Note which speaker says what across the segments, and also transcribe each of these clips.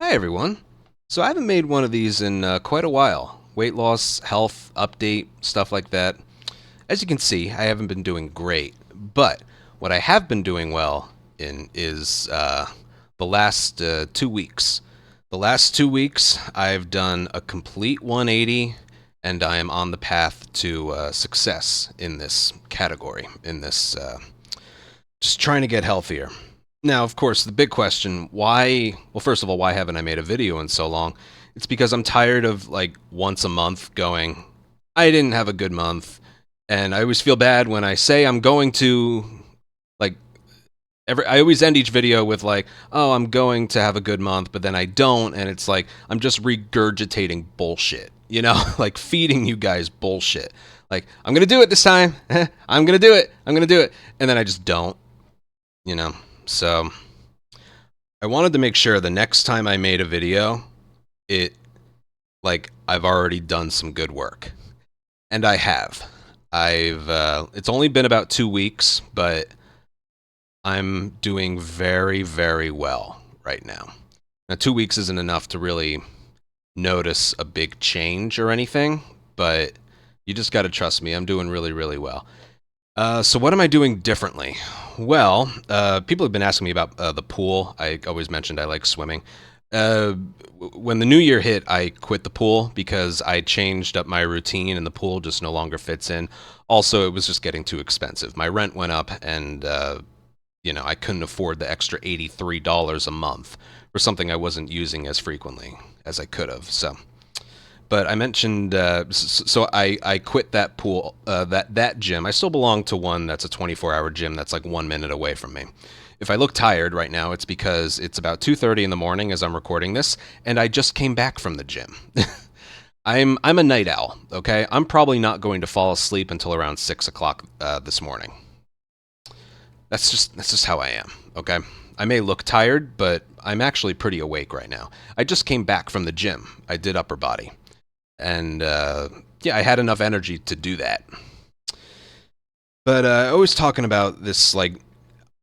Speaker 1: Hi, everyone. So I haven't made one of these in quite a while. Weight loss, health, update, stuff like that. As you can see, I haven't been doing great. But what I have been doing well in is the last 2 weeks. The last 2 weeks, I've done a complete 180, and I am on the path to success in this category, in this just trying to get healthier. Now, of course, the big question, why, well, first of all, why haven't I made a video in so long? It's because I'm tired of like once a month going, I didn't have a good month. And I always feel bad when I say I'm going to, like, I always end each video with like, oh, I'm going to have a good month, but then I don't. And it's like, I'm just regurgitating bullshit, like feeding you guys bullshit. Like, I'm going to do it this time. I'm going to do it. I'm going to do it. And then I just don't, you know? So I wanted to make sure the next time I made a video, it like I've already done some good work, and I have. I've it's only been about 2 weeks, but I'm doing very, very well right now. Now, 2 weeks isn't enough to really notice a big change or anything, but you just got to trust me. I'm doing really, really well. So what am I doing differently? Well, people have been asking me about the pool. I always mentioned I like swimming. Uh, when the new year hit, I quit the pool because I changed up my routine and the pool just no longer fits in. Also, it was just getting too expensive. My rent went up and, I couldn't afford the extra $83 a month for something I wasn't using as frequently as I could have. But I mentioned, so I quit that pool, that gym. I still belong to one that's a 24-hour gym that's like 1 minute away from me. If I look tired right now, it's because it's about 2:30 in the morning as I'm recording this, and I just came back from the gym. I'm a night owl. Okay, I'm probably not going to fall asleep until around 6 o'clock this morning. That's just how I am. Okay. I may look tired, but I'm actually pretty awake right now. I just came back from the gym. I did upper body. And yeah, I had enough energy to do that. But always talking about this, like,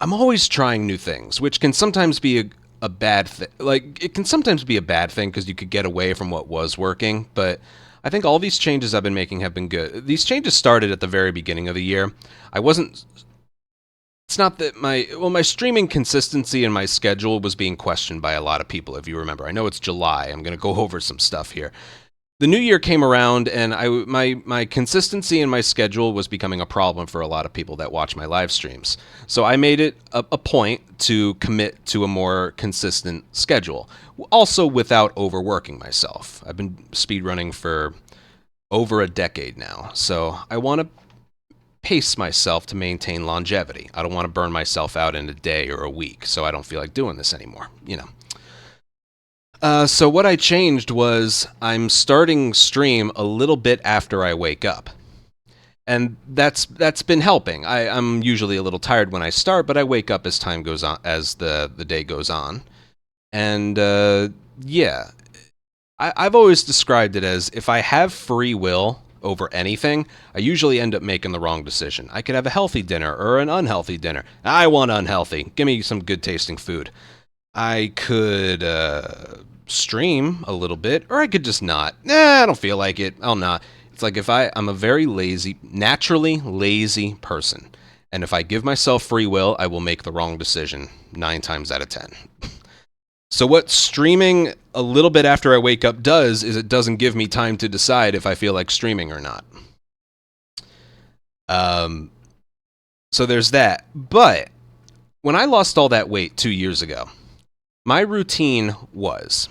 Speaker 1: I'm always trying new things, which can sometimes be a bad thing. Like, it can sometimes be a bad thing because you could get away from what was working. But I think all these changes I've been making have been good. These changes started at the very beginning of the year. I wasn't. It's not that my streaming consistency and my schedule was being questioned by a lot of people. If you remember, I know it's July. I'm going to go over some stuff here. The new year came around, and my consistency and my schedule was becoming a problem for a lot of people that watch my live streams. So I made it a point to commit to a more consistent schedule, also without overworking myself. I've been speedrunning for over a decade now, so I want to pace myself to maintain longevity. I don't want to burn myself out in a day or a week, so I don't feel like doing this anymore. So what I changed was I'm starting stream a little bit after I wake up. And that's been helping. I'm usually a little tired when I start, but I wake up as time goes on, as the day goes on. And yeah, I've always described it as if I have free will over anything, I usually end up making the wrong decision. I could have a healthy dinner or an unhealthy dinner. I want unhealthy. Give me some good tasting food. I could stream a little bit, or I could just not. I don't feel like it. I'll not. It's like if I'm a very lazy, naturally lazy person. And if I give myself free will, I will make the wrong decision 9 times out of 10. So what streaming a little bit after I wake up does is it doesn't give me time to decide if I feel like streaming or not. So there's that. But when I lost all that weight 2 years ago, my routine was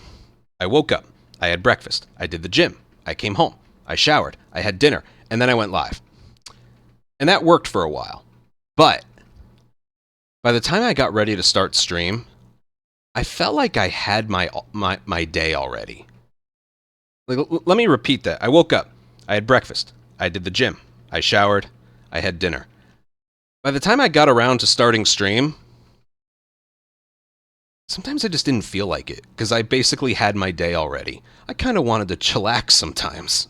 Speaker 1: I woke up, I had breakfast, I did the gym, I came home, I showered, I had dinner, and then I went live. And that worked for a while. But by the time I got ready to start stream, I felt like I had my day already. Like, let me repeat that. I woke up, I had breakfast, I did the gym, I showered, I had dinner. By the time I got around to starting stream, sometimes I just didn't feel like it because I basically had my day already. I kind of wanted to chillax sometimes.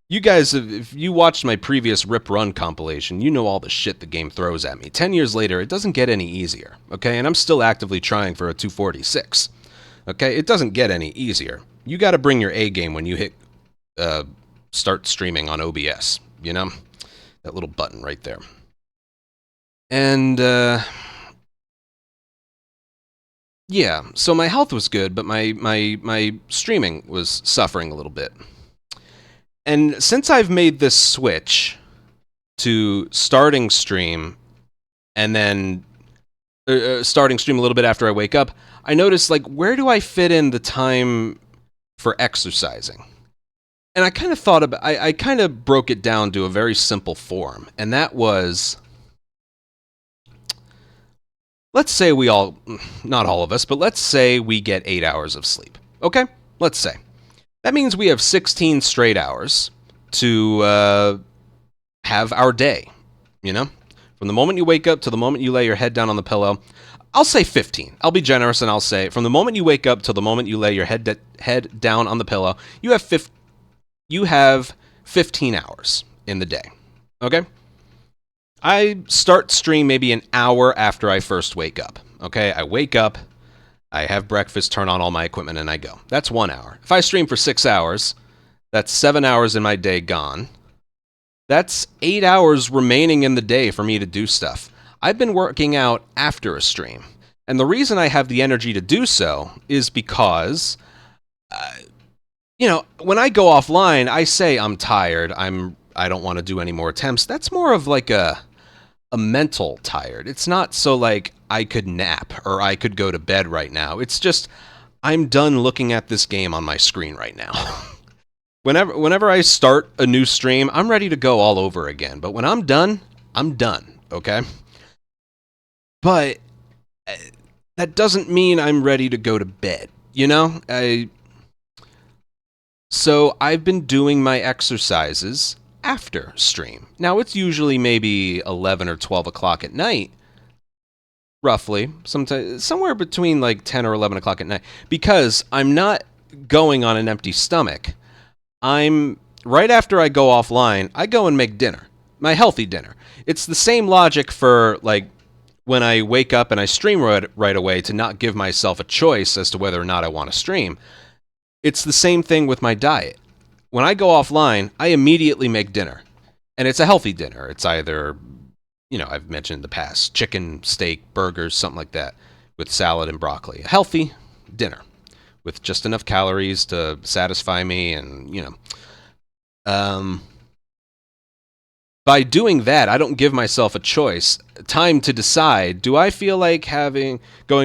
Speaker 1: You guys, if you watched my previous Rip Run compilation, you know all the shit the game throws at me. 10 years later, it doesn't get any easier, okay? And I'm still actively trying for a 246. Okay, it doesn't get any easier. You got to bring your A game when you hit start streaming on OBS. You know, that little button right there. And yeah, so my health was good, but my streaming was suffering a little bit. And since I've made this switch to starting stream and then starting stream a little bit after I wake up, I noticed, like, where do I fit in the time for exercising? And I kind of thought about, I kind of broke it down to a very simple form, and that was, let's say we all, not all of us, but let's say we get 8 hours of sleep. Okay? Let's say. That means we have 16 straight hours to have our day, you know? From the moment you wake up to the moment you lay your head down on the pillow, I'll say 15. I'll be generous and I'll say from the moment you wake up to the moment you lay your head down on the pillow, you have 15 hours in the day. Okay? I start stream maybe an hour after I first wake up. Okay? I wake up, I have breakfast, turn on all my equipment, and I go. That's 1 hour. If I stream for 6 hours, that's 7 hours in my day gone. That's 8 hours remaining in the day for me to do stuff. I've been working out after a stream. And the reason I have the energy to do so is because, you know, when I go offline, I say I'm tired, I don't want to do any more attempts. That's more of like a mental tired. It's not so like I could nap or I could go to bed right now. It's just I'm done looking at this game on my screen right now. Whenever I start a new stream, I'm ready to go all over again. But when I'm done, okay? But that doesn't mean I'm ready to go to bed, you know? So I've been doing my exercises after stream. Now, it's usually maybe 11 or 12 o'clock at night, roughly, sometimes somewhere between like 10 or 11 o'clock at night, because I'm not going on an empty stomach. Right after I go offline, I go and make dinner, my healthy dinner. It's the same logic for, like, when I wake up and I stream right away to not give myself a choice as to whether or not I want to stream. It's the same thing with my diet. When I go offline, I immediately make dinner. And it's a healthy dinner. It's either, you know, I've mentioned in the past, chicken, steak, burgers, something like that, with salad and broccoli. A healthy dinner with just enough calories to satisfy me and, you know. By doing that, I don't give myself a choice, time to decide, do I feel like going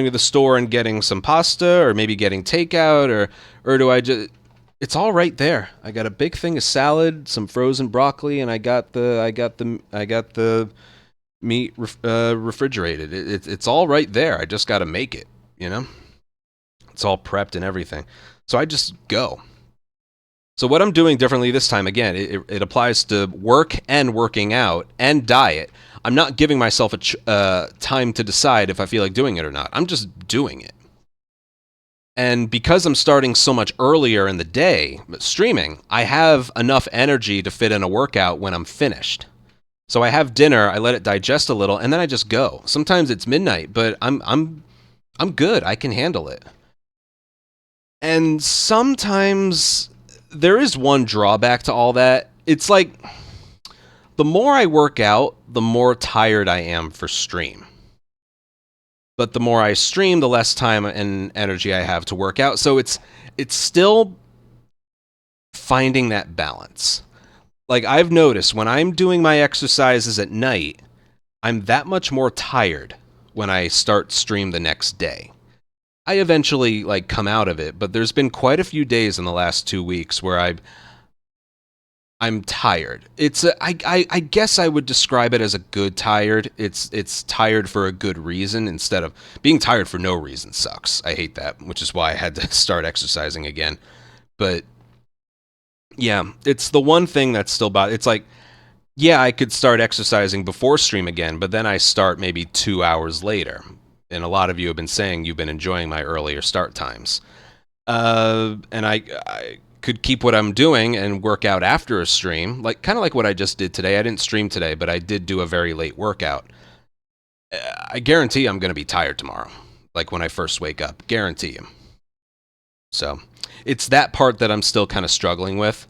Speaker 1: to the store and getting some pasta or maybe getting takeout or do I just, it's all right there. I got a big thing of salad, some frozen broccoli, and I got the meat refrigerated. It's all right there. I just got to make it, you know? It's all prepped and everything. So I just go. So what I'm doing differently this time, again, it applies to work and working out and diet. I'm not giving myself a time to decide if I feel like doing it or not. I'm just doing it. And because I'm starting so much earlier in the day, streaming, I have enough energy to fit in a workout when I'm finished. So I have dinner, I let it digest a little, and then I just go. Sometimes it's midnight, but I'm good. I can handle it. And sometimes there is one drawback to all that. It's like the more I work out, the more tired I am for stream. But the more I stream, the less time and energy I have to work out. So it's still finding that balance. Like, I've noticed when I'm doing my exercises at night, I'm that much more tired when I start stream the next day. I eventually, like, come out of it, but there's been quite a few days in the last 2 weeks where I'm tired. It's I guess I would describe it as a good tired. It's tired for a good reason instead of being tired for no reason sucks. I hate that, which is why I had to start exercising again. But yeah, it's the one thing that's still it's like, yeah, I could start exercising before stream again, but then I start maybe 2 hours later. And a lot of you have been saying you've been enjoying my earlier start times. And I could keep what I'm doing and work out after a stream, like kind of like what I just did today. I didn't stream today, but I did do a very late workout. I guarantee I'm going to be tired tomorrow, like when I first wake up. Guarantee you. So it's that part that I'm still kind of struggling with.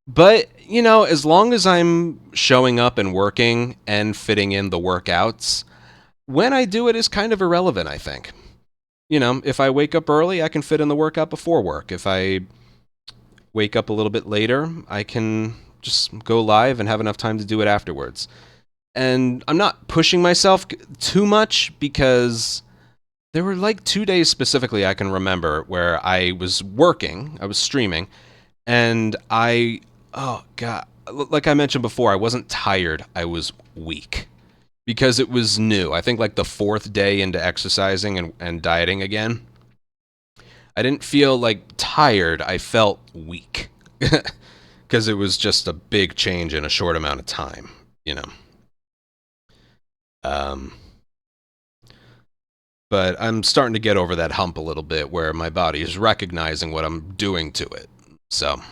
Speaker 1: But, as long as I'm showing up and working and fitting in the workouts, when I do it is kind of irrelevant, I think. If I wake up early, I can fit in the workout before work. If I wake up a little bit later, I can just go live and have enough time to do it afterwards. And I'm not pushing myself too much because there were like 2 days specifically I can remember where I was working, I was streaming, and oh God, like I mentioned before, I wasn't tired, I was weak because it was new. I think like the fourth day into exercising and dieting again. I didn't feel like tired, I felt weak because it was just a big change in a short amount of time, you know. Um, but I'm starting to get over that hump a little bit where my body is recognizing what I'm doing to it. So,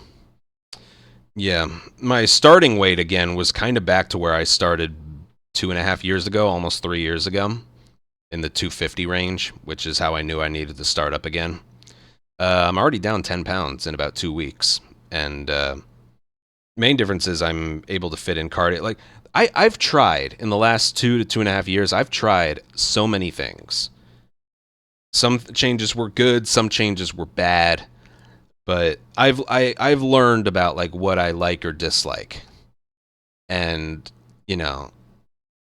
Speaker 1: yeah, my starting weight again was kind of back to where I started 2.5 years ago, almost 3 years ago, in the 250 range, which is how I knew I needed to start up again. I'm already down 10 pounds in about 2 weeks, and main difference is I'm able to fit in cardio. Like I've tried in the last 2 to 2.5 years, I've tried so many things. Some changes were good, some changes were bad, but I've learned about like what I like or dislike, and you know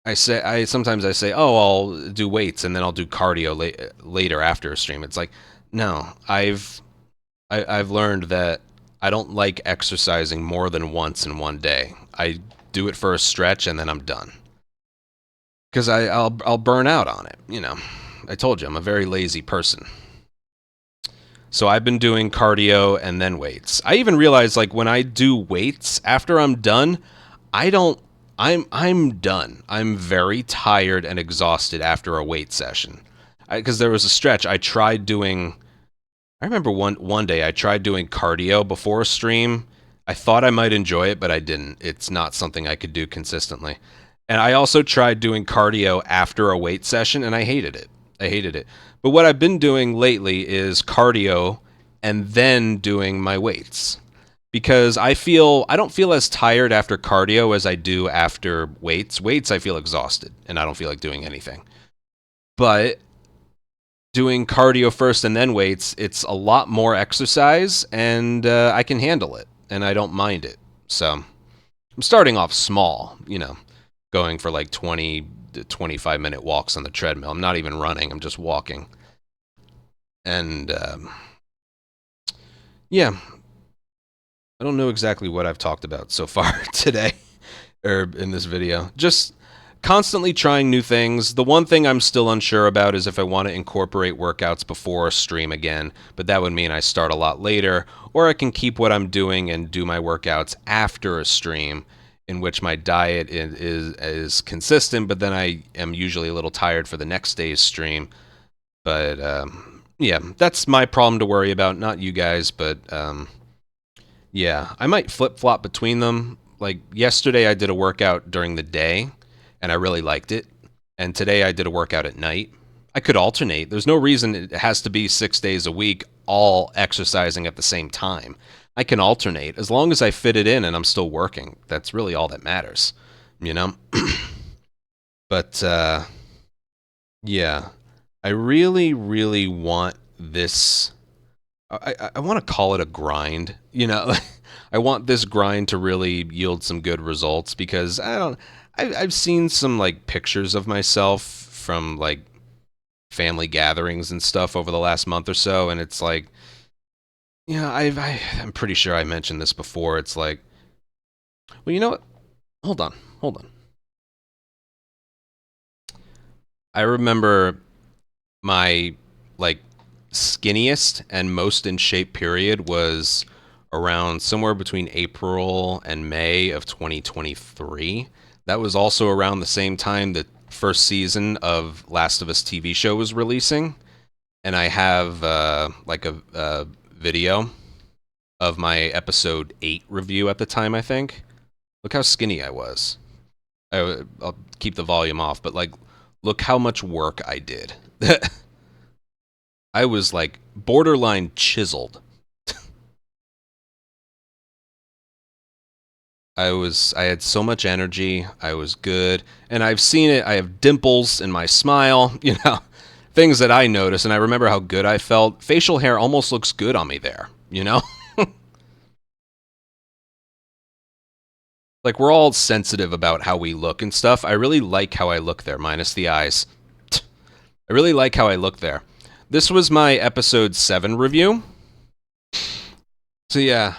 Speaker 1: I sometimes I say, oh, I'll do weights and then I'll do cardio later after a stream. It's like, no, I've learned that I don't like exercising more than once in one day. I do it for a stretch and then I'm done because I'll burn out on it. I told you I'm a very lazy person. So I've been doing cardio and then weights. I even realize like when I do weights after I'm done, I don't I'm done. I'm very tired and exhausted after a weight session. Because there was a stretch I tried doing. I remember one day I tried doing cardio before a stream. I thought I might enjoy it, but I didn't. It's not something I could do consistently. And I also tried doing cardio after a weight session, and I hated it. I hated it. But what I've been doing lately is cardio and then doing my weights. Because I don't feel as tired after cardio as I do after weights. Weights, I feel exhausted, and I don't feel like doing anything. But doing cardio first and then weights, it's a lot more exercise, and I can handle it, and I don't mind it. So I'm starting off small, going for like 20 to 25-minute walks on the treadmill. I'm not even running, I'm just walking. And yeah, I don't know exactly what I've talked about so far today or in this video. Just constantly trying new things. The one thing I'm still unsure about is if I want to incorporate workouts before a stream again, but that would mean I start a lot later, or I can keep what I'm doing and do my workouts after a stream, in which my diet is consistent, but then I am usually a little tired for the next day's stream. But yeah, that's my problem to worry about, not you guys, but yeah, I might flip-flop between them. Like yesterday I did a workout during the day and I really liked it. And today I did a workout at night. I could alternate. There's no reason it has to be 6 days a week all exercising at the same time. I can alternate as long as I fit it in and I'm still working. That's really all that matters, you know? But yeah, I really, really want this. I want to call it a grind. I want this grind to really yield some good results because I've seen some like pictures of myself from like family gatherings and stuff over the last month or so, and it's like, I'm pretty sure I mentioned this before. It's like, well, you know what? Hold on. I remember my like skinniest and most in shape period was around somewhere between April and May of 2023. That was also around the same time the first season of Last of Us TV show was releasing, and I have like a video of my episode 8 review at the time, I think. Look how skinny I was. I'll keep the volume off, but like look how much work I did. I was like borderline chiseled. I had so much energy. I was good. And I've seen it. I have dimples in my smile, things that I notice. And I remember how good I felt. Facial hair almost looks good on me there. Like, we're all sensitive about how we look and stuff. I really like how I look there, minus the eyes. I really like how I look there. This was my episode 7 review. So yeah,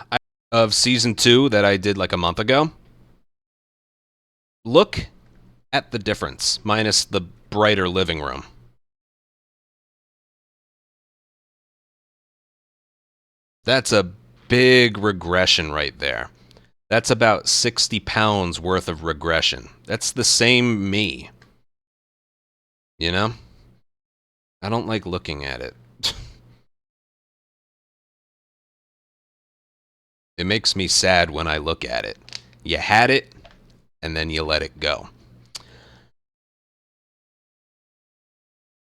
Speaker 1: of season 2 that I did like a month ago. Look at the difference, minus the brighter living room. That's a big regression right there. That's about 60 pounds worth of regression. That's the same me. I don't like looking at it. It makes me sad when I look at it. You had it, and then you let it go.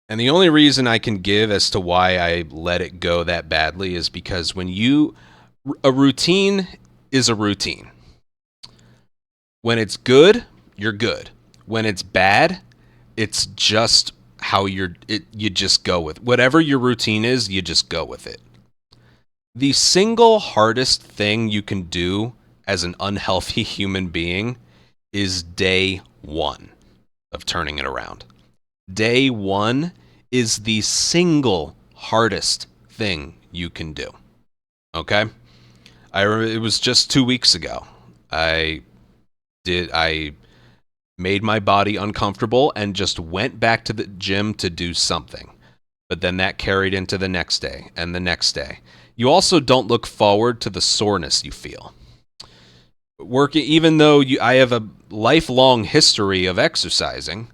Speaker 1: And the only reason I can give as to why I let it go that badly is because a routine is a routine. When it's good, you're good. When it's bad, it's just how you just go with whatever your routine is, you just go with it. The single hardest thing you can do as an unhealthy human being is day 1 of turning it around. Day 1 is the single hardest thing you can do. Okay? It was just 2 weeks ago. I made my body uncomfortable and just went back to the gym to do something. But then that carried into the next day and the next day. You also don't look forward to the soreness you feel. Even though I have a lifelong history of exercising,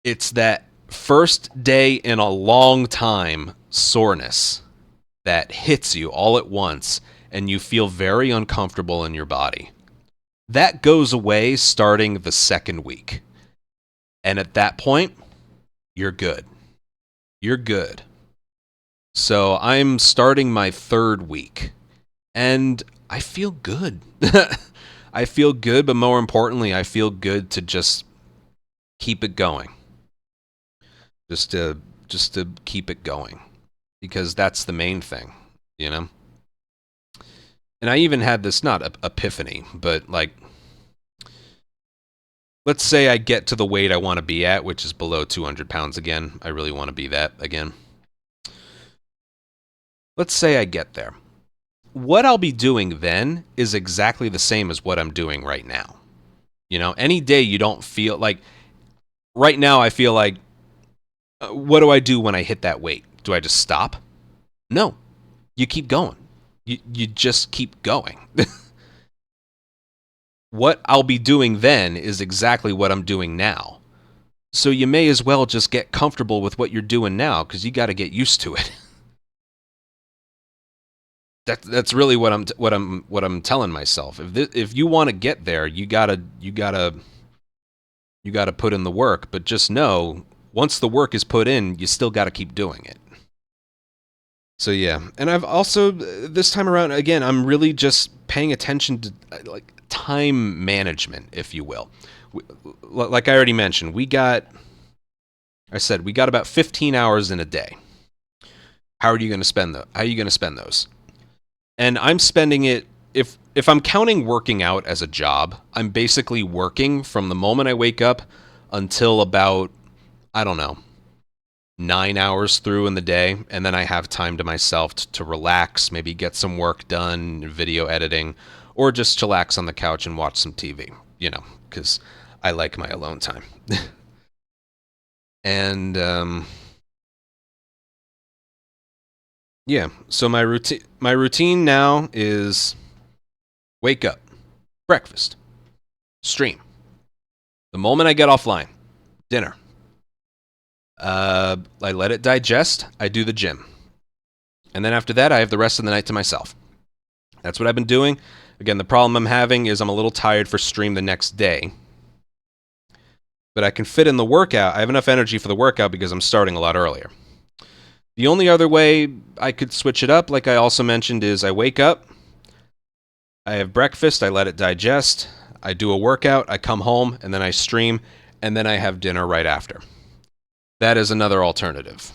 Speaker 1: it's that first day in a long time soreness that hits you all at once and you feel very uncomfortable in your body. That goes away starting the second week. And at that point, you're good. You're good. So I'm starting my 3rd week, and I feel good. I feel good, but more importantly, I feel good to just keep it going. Just to keep it going, because that's the main thing, And I even had this, not epiphany, but like, let's say I get to the weight I want to be at, which is below 200 pounds again. I really want to be that again. Let's say I get there. What I'll be doing then is exactly the same as what I'm doing right now. Any day you don't feel like, right now I feel like, what do I do when I hit that weight? Do I just stop? No. You keep going. You just keep going. What I'll be doing then is exactly what I'm doing now. So you may as well just get comfortable with what you're doing now, because you got to get used to it. That's really what I'm telling myself. If you want to get there, you gotta put in the work. But just know, once the work is put in, you still got to keep doing it. So yeah, and I've also, this time around, again, I'm really just paying attention to like time management, if you will. Like I already mentioned, we got about 15 hours in a day. How are you going to spend those? And I'm spending it, if I'm counting working out as a job, I'm basically working from the moment I wake up until about, I don't know, 9 hours through in the day, and then I have time to myself to relax, maybe get some work done, video editing, or just chillax on the couch and watch some TV, because I like my alone time. And yeah, so my routine now is wake up, breakfast, stream. The moment I get offline, dinner. I let it digest. I do the gym. And then after that, I have the rest of the night to myself. That's what I've been doing. Again, the problem I'm having is I'm a little tired for stream the next day. But I can fit in the workout. I have enough energy for the workout because I'm starting a lot earlier. The only other way I could switch it up, like I also mentioned, is I wake up, I have breakfast, I let it digest, I do a workout, I come home, and then I stream, and then I have dinner right after. That is another alternative.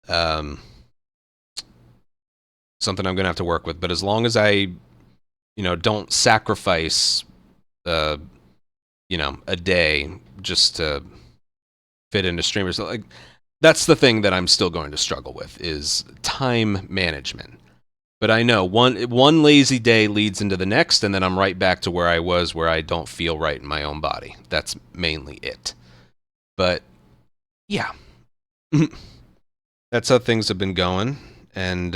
Speaker 1: Something I'm going to have to work with. But as long as I, don't sacrifice, a day just to fit into streamers, like that's the thing that I'm still going to struggle with is time management. But I know one lazy day leads into the next, and then I'm right back to where I was, where I don't feel right in my own body. That's mainly it. But yeah, that's how things have been going. And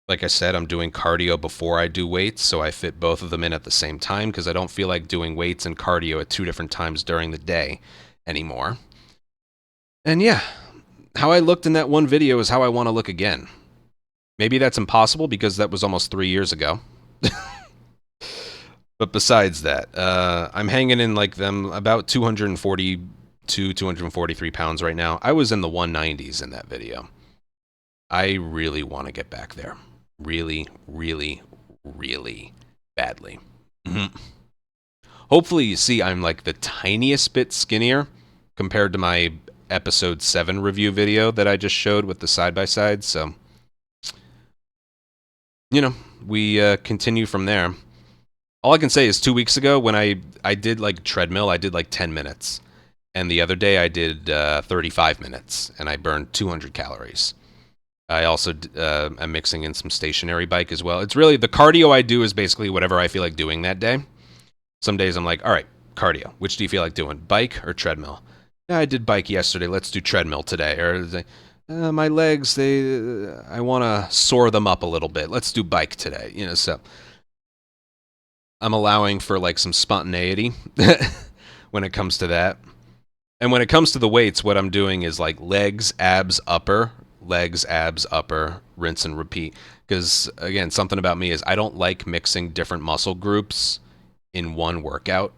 Speaker 1: like I said, I'm doing cardio before I do weights, so I fit both of them in at the same time because I don't feel like doing weights and cardio at two different times during the day anymore. And yeah, how I looked in that one video is how I want to look again. Maybe that's impossible because that was almost 3 years ago. But besides that, I'm hanging in like them about 242, 243 pounds right now. I was in the 190s in that video. I really want to get back there. Really, really, really badly. Mm-hmm. Hopefully you see I'm like the tiniest bit skinnier compared to my episode 7 review video that I just showed with the side-by-side. So, we continue from there. All I can say is 2 weeks ago when I did like treadmill, I did like 10 minutes. And the other day I did 35 minutes and I burned 200 calories. I also am mixing in some stationary bike as well. It's really, the cardio I do is basically whatever I feel like doing that day. Some days I'm like, all right, cardio. Which do you feel like doing, bike or treadmill? Yeah, I did bike yesterday. Let's do treadmill today. Or my legs, I want to soar them up a little bit. Let's do bike today. So I'm allowing for like some spontaneity when it comes to that. And when it comes to the weights, what I'm doing is like legs, abs, upper, legs, abs, upper, rinse and repeat. Because again, something about me is I don't like mixing different muscle groups in one workout.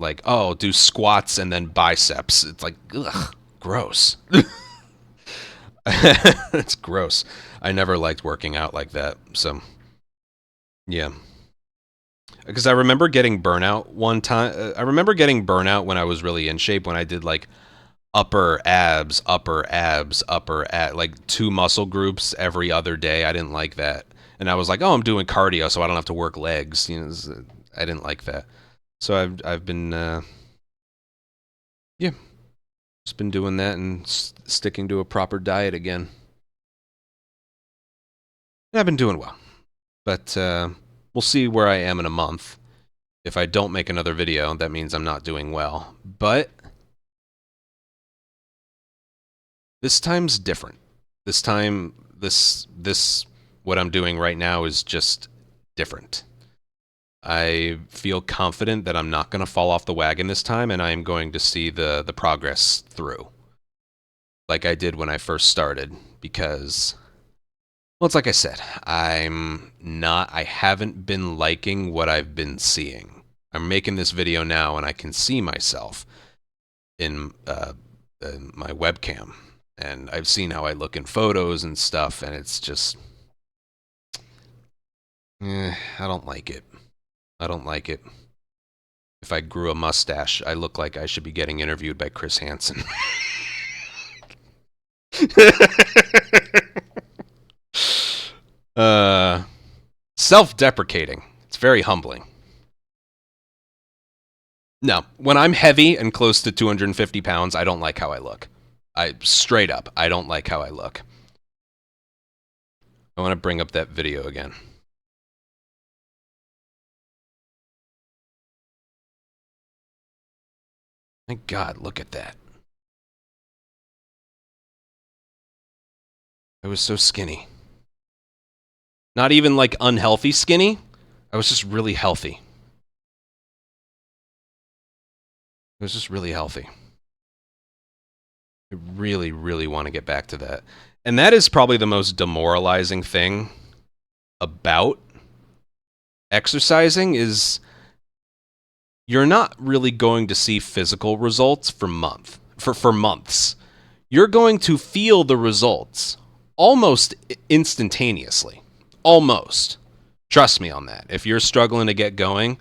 Speaker 1: Like, oh, do squats and then biceps. It's like, ugh, gross. It's gross. I never liked working out like that. So, yeah. Because I remember getting burnout one time. I remember getting burnout when I was really in shape, when I did like upper abs, like 2 muscle groups every other day. I didn't like that. And I was like, oh, I'm doing cardio, so I don't have to work legs. I didn't like that. So I've been, just been doing that and sticking to a proper diet again. I've been doing well. But we'll see where I am in a month. If I don't make another video, that means I'm not doing well. But this time's different. This time, what I'm doing right now is just different. I feel confident that I'm not going to fall off the wagon this time, and I am going to see the progress through. Like I did when I first started, because, well, it's like I said, I haven't been liking what I've been seeing. I'm making this video now, and I can see myself in my webcam. And I've seen how I look in photos and stuff, and it's just, I don't like it. I don't like it. If I grew a mustache, I look like I should be getting interviewed by Chris Hansen. Self-deprecating. It's very humbling. No, when I'm heavy and close to 250 pounds, I don't like how I look. Straight up, I don't like how I look. I want to bring up that video again. My God, look at that. I was so skinny. Not even like unhealthy skinny. I was just really healthy. I was just really healthy. I really, really want to get back to that. And that is probably the most demoralizing thing about exercising is you're not really going to see physical results for months. you're going to feel the results almost instantaneously. Almost. Trust me on that. If you're struggling to get going,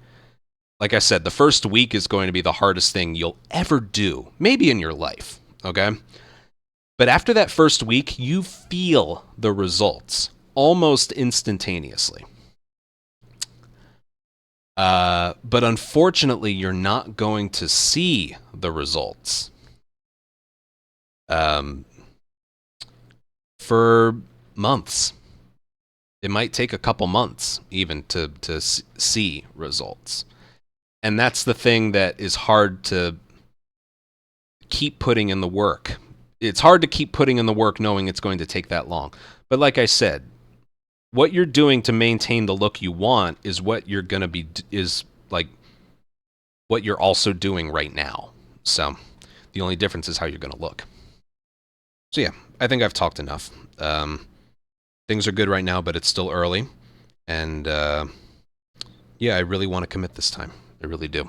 Speaker 1: like I said, the first week is going to be the hardest thing you'll ever do, maybe in your life, okay? But after that first week, you feel the results almost instantaneously. But unfortunately, you're not going to see the results for months. It might take a couple months even to see results. And that's the thing that is hard to keep putting in the work. It's hard to keep putting in the work knowing it's going to take that long. But like I said, what you're doing to maintain the look you want is what you're going to be, is like what you're also doing right now. So the only difference is how you're going to look. So yeah, I think I've talked enough. Things are good right now, but it's still early. And yeah, I really want to commit this time. I really do.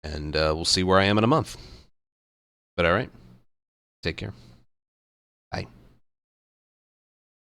Speaker 1: And we'll see where I am in a month. But all right. Take care. Bye.